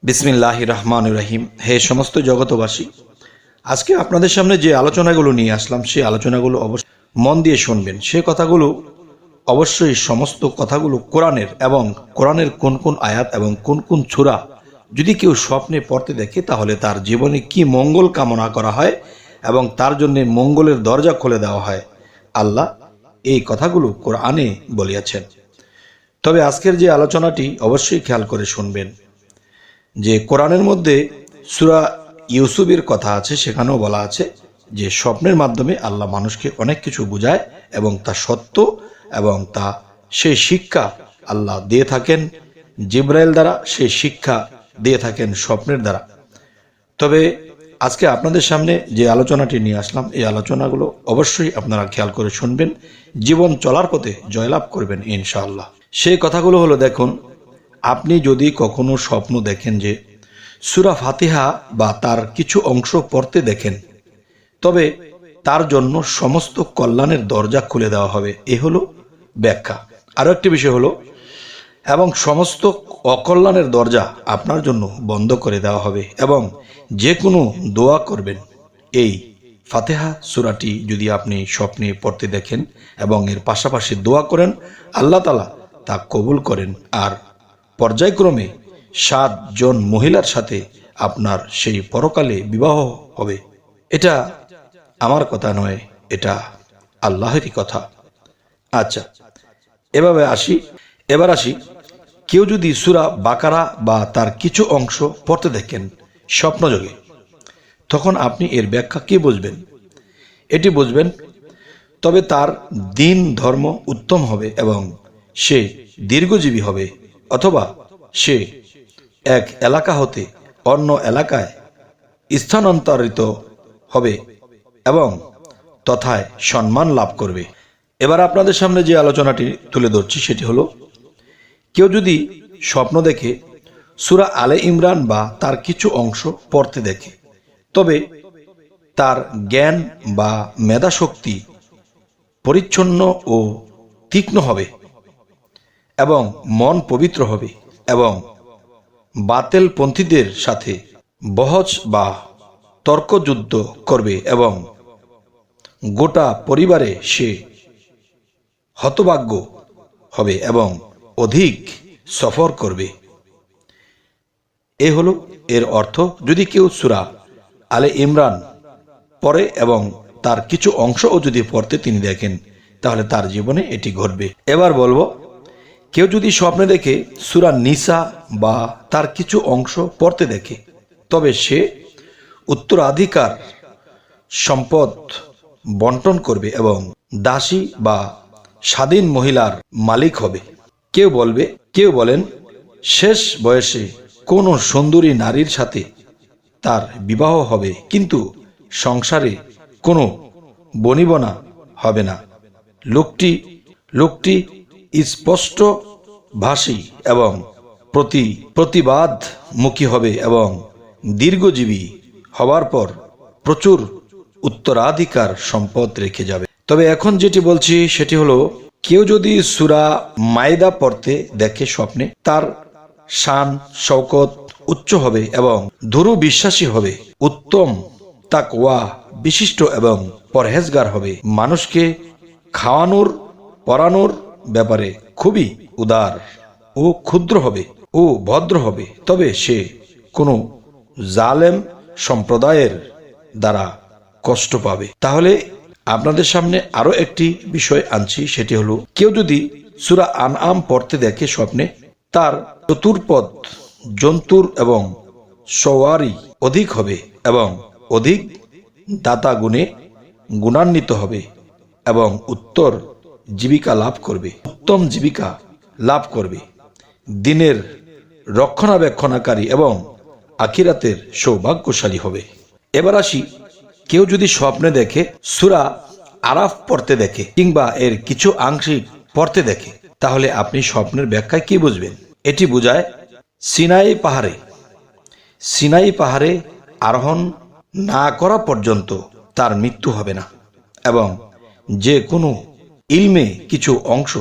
বিসমিল্লাহির রহমানির রহিম। হে সমস্ত জগতবাসী, আজকে আপনাদের সামনে যে আলোচনাগুলো নিয়ে আসলাম সেই আলোচনাগুলো অবশ্যই মন দিয়ে শুনবেন। সে কথাগুলো অবশ্যই সমস্ত কথাগুলো কোরআনের, এবং কোরআনের কোন কোন আয়াত এবং কোন কোন সূরা যদি কেউ স্বপ্নে পড়তে দেখে তাহলে তার জীবনে কি মঙ্গল কামনা করা হয় এবং তার জন্য মঙ্গলের দরজা খুলে দেওয়া হয়, আল্লাহ এই কথাগুলো কোরআনে বলিয়াছেন। তবে আজকের যে আলোচনাটি অবশ্যই খেয়াল করে শুনবেন যে কোরআনের মধ্যে সূরা ইউসুফের কথা আছে, সেখানেও বলা আছে যে স্বপ্নের মাধ্যমে আল্লাহ মানুষকে অনেক কিছু বোঝায় এবং তা সত্য এবং তা সেই শিক্ষা আল্লাহ দিয়ে থাকেন জিবরাইল দ্বারা, সেই শিক্ষা দিয়ে থাকেন স্বপ্নের দ্বারা। তবে আজকে আপনাদের সামনে যে আলোচনাটি নিয়ে আসলাম এই আলোচনাগুলো অবশ্যই আপনারা খেয়াল করে শুনবেন, জীবন চলার পথে জয়লাভ করবেন ইনশাআল্লাহ। সেই কথাগুলো হলো, দেখুন, আপনি যদি কখনো স্বপ্ন দেখেন যে সূরা ফাতিহা বা তার কিছু অংশ পড়তে দেখেন, তবে তার জন্য সমস্ত কল্যাণের দরজা খুলে দেওয়া হবে, এ হলো ব্যাখ্যা। আরো একটি বিষয় হলো, এবং সমস্ত অকল্যাণের দরজা আপনার জন্য বন্ধ করে দেওয়া হবে, এবং যে কোনো দোয়া করবেন এই ফাতিহা সূরাটি যদি আপনি স্বপ্নে পড়তে দেখেন এবং এর পাশাপাশি দোয়া করেন, আল্লাহ তাআলা তা কবুল করেন। আর পর্যায়ক্রমে 7 জন মহিলার সাথে আপনার সেই পরকালে বিবাহ হবে। এটা আমার কথা নয়, এটা আল্লাহরই কথা। আচ্ছা, এবার আসি কেউ যদি সূরা বাকারা বা তার কিছু অংশ পড়তে দেখেন স্বপ্নযোগে, তখন আপনি এর ব্যাখ্যা কি বুঝবেন? এটি বুঝবেন, তবে তার দিন ধর্ম উত্তম হবে এবং সে দীর্ঘজীবী হবে, অথবা সে এক এলাকা হতে অন্য এলাকায় স্থানান্তরিত হবে এবং তথায় সম্মান লাভ করবে। এবার আপনাদের সামনে যে আলোচনাটি তুলে ধরছি সেটি হলো, কেউ যদি স্বপ্ন দেখে সূরা আলে ইমরান বা তার কিছু অংশ পড়তে দেখে, তবে তার জ্ঞান বা মেধাশক্তি পরিচ্ছন্ন ও তীক্ষ্ণ হবে এবং মন পবিত্র হবে এবং বাতেলপন্থীদের সাথে বহস বা তর্কযুদ্ধ করবে এবং গোটা পরিবারে সে হতভাগ্য হবে এবং অধিক সফর করবে। এ হলো এর অর্থ। যদি কেউ সূরা আলে ইমরান পড়ে এবং তার কিছু অংশও যদি পড়তে তিনি দেখেন, তাহলে তার জীবনে এটি ঘটবে। এবার বলবো, কেউ যদি স্বপ্নে দেখে সূরা নিসা বা তার কিছু অংশ পড়তে দেখে, তবে সে উত্তরাধিকার সম্পদ বন্টন করবে এবং দাসী বা স্বাধীন মহিলার মালিক হবে। কেউ বলেন শেষ বয়সে কোনো সুন্দরী নারীর সাথে তার বিবাহ হবে, কিন্তু সংসারে কোনো বনিবনা হবে না। লোকটি স্পষ্ট ভাষী এবং প্রতিবাদমুখী হবে এবং দীর্ঘজীবী হবার পর প্রচুর উত্তরাধিকার সম্পদ রেখে যাবে। তবে এখন যেটি বলছি সেটি হলো, কেউ যদি সূরা মাইদা পড়তে দেখে স্বপ্নে, তার শান শওকত উচ্চ হবে এবং দৃঢ় বিশ্বাসী হবে, উত্তম তাকওয়া বিশিষ্ট এবং পরহেজগার হবে, মানুষকে খাওয়ানোর পরানোর ব্যাপারে খুবই উদার ও ক্ষুদ্র হবে ও ভদ্র হবে। তবে সে কোনো জালেম সম্প্রদায়ের দ্বারা কষ্ট পাবে। তাহলে আপনাদের সামনে আরো একটি বিষয় আনছি, সেটি হলো, কেউ যদি সূরা আনআম পড়তে দেখে স্বপ্নে, তার চতুর্পদ জন্তুর এবং সওয়ারি অধিক হবে এবং অধিক দাতা গুণে গুণান্বিত হবে এবং উত্তম জীবিকা লাভ করবে, দিনের রক্ষণাবেক্ষণাকারী এবং আখিরাতের সৌভাগ্যশালী হবে। এবার আসি, কেউ যদি স্বপ্নে দেখে সূরা আরাফ পড়তে দেখে কিংবা এর কিছু আংশিক পড়তে দেখে, তাহলে আপনি স্বপ্নের ব্যাখ্যায় কি বুঝবেন? এটি বোঝায় সিনাই পাহাড়ে আরোহণ না করা পর্যন্ত তার মৃত্যু হবে না এবং যে কোনো ইলমে কিছু অংশ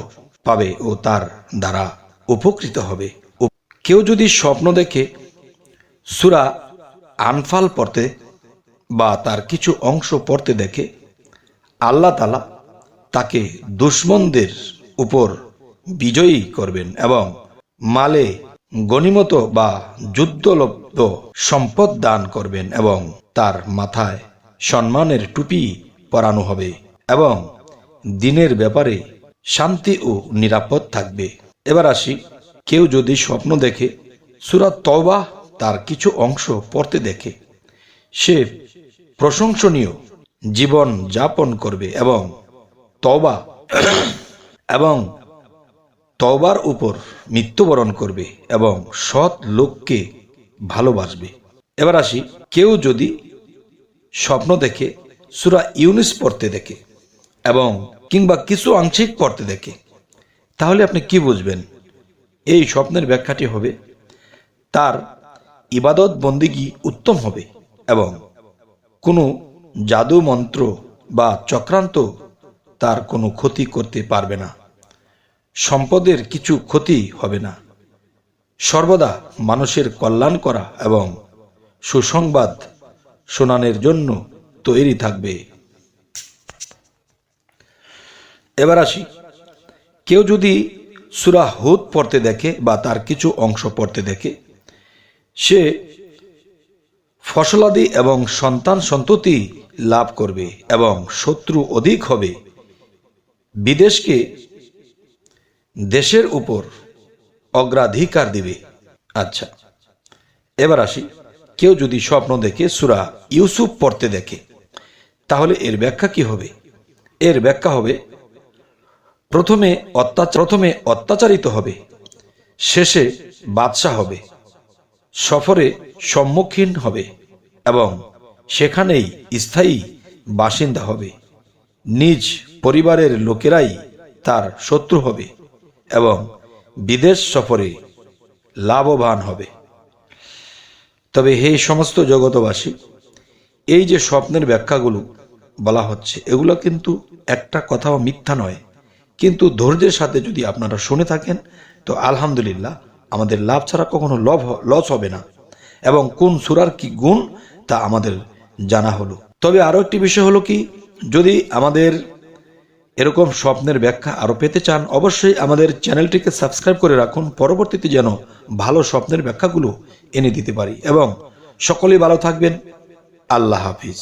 পাবে ও তার দ্বারা উপকৃত হবে। কেউ যদি স্বপ্ন দেখে সূরা আনফাল পড়তে বা তার কিছু অংশ পড়তে দেখে, আল্লাহ তাআলা তাকে দুশমনদের উপর বিজয়ী করবেন এবং মালে গনিমত বা যুদ্ধলব্ধ সম্পদ দান করবেন এবং তার মাথায় সম্মানের টুপি পরানো হবে এবং দিনের ব্যাপারে শান্তি ও নিরাপদ থাকবে। এবার আসি, কেউ যদি স্বপ্ন দেখে সূরা তওবা তার কিছু অংশ পড়তে দেখে, সে প্রশংসনীয় জীবন যাপন করবে এবং তওবার উপর মৃত্যুবরণ করবে এবং সৎ লোককে ভালোবাসবে। এবার আসি, কেউ যদি স্বপ্ন দেখে সূরা ইউনুস পড়তে দেখে এবং কিংবা কিছু আংশিক পড়তে দেখে, তাহলে আপনি কি বুঝবেন? এই স্বপ্নের ব্যাখ্যাটি হবে তার ইবাদত বন্দিগি উত্তম হবে এবং কোনো জাদু মন্ত্র বা চক্রান্ত তার কোনো ক্ষতি করতে পারবে না, সম্পদের কিছু ক্ষতি হবে না, সর্বদা মানুষের কল্যাণ করা এবং সুসংবাদ শোনানোর জন্য তৈরি থাকবে। এবার আসি, কেউ যদি সূরা হুদ পড়তে দেখে বা তার কিছু অংশ পড়তে দেখে, সে ফসলাদি এবং সন্তান সন্ততি লাভ করবে এবং শত্রু অধিক হবে, বিদেশকে দেশের উপর অগ্রাধিকার দিবে। আচ্ছা, এবার আসি, কেউ যদি স্বপ্ন দেখে সূরা ইউসুফ পড়তে দেখে, তাহলে এর ব্যাখ্যা কি হবে? এর ব্যাখ্যা হবে প্রথমে অত্যাচারিত হবে, শেষে বাদশাহ হবে, সফরে সম্মুখীন হবে এবং সেখানেই স্থায়ী বাসিন্দা হবে, নিজ পরিবারের লোকেরাই তার শত্রু হবে এবং বিদেশ সফরে লাভবান হবে। তবে হে সমস্ত জগতবাসী, এই যে স্বপ্নের ব্যাখ্যাগুলো বলা হচ্ছে, এগুলো কিন্তু একটা কথাও মিথ্যা নয়, কিন্তু ধৈর্যের সাথে যদি আপনারা শুনে থাকেন তো আলহামদুলিল্লাহ আমাদের লাভ ছাড়া কখনো লস হবে না এবং কোন সূরার কি গুণ তা আমাদের জানা হলো। তবে আরো একটি বিষয় হলো কি, যদি আমাদের এরকম স্বপ্নের ব্যাখ্যা আরো পেতে চান, অবশ্যই আমাদের চ্যানেলটিকে সাবস্ক্রাইব করে রাখুন, পরবর্তীতে যেন ভালো স্বপ্নের ব্যাখ্যাগুলো এনে দিতে পারি। এবং সকলেই ভালো থাকবেন। আল্লাহ হাফিজ।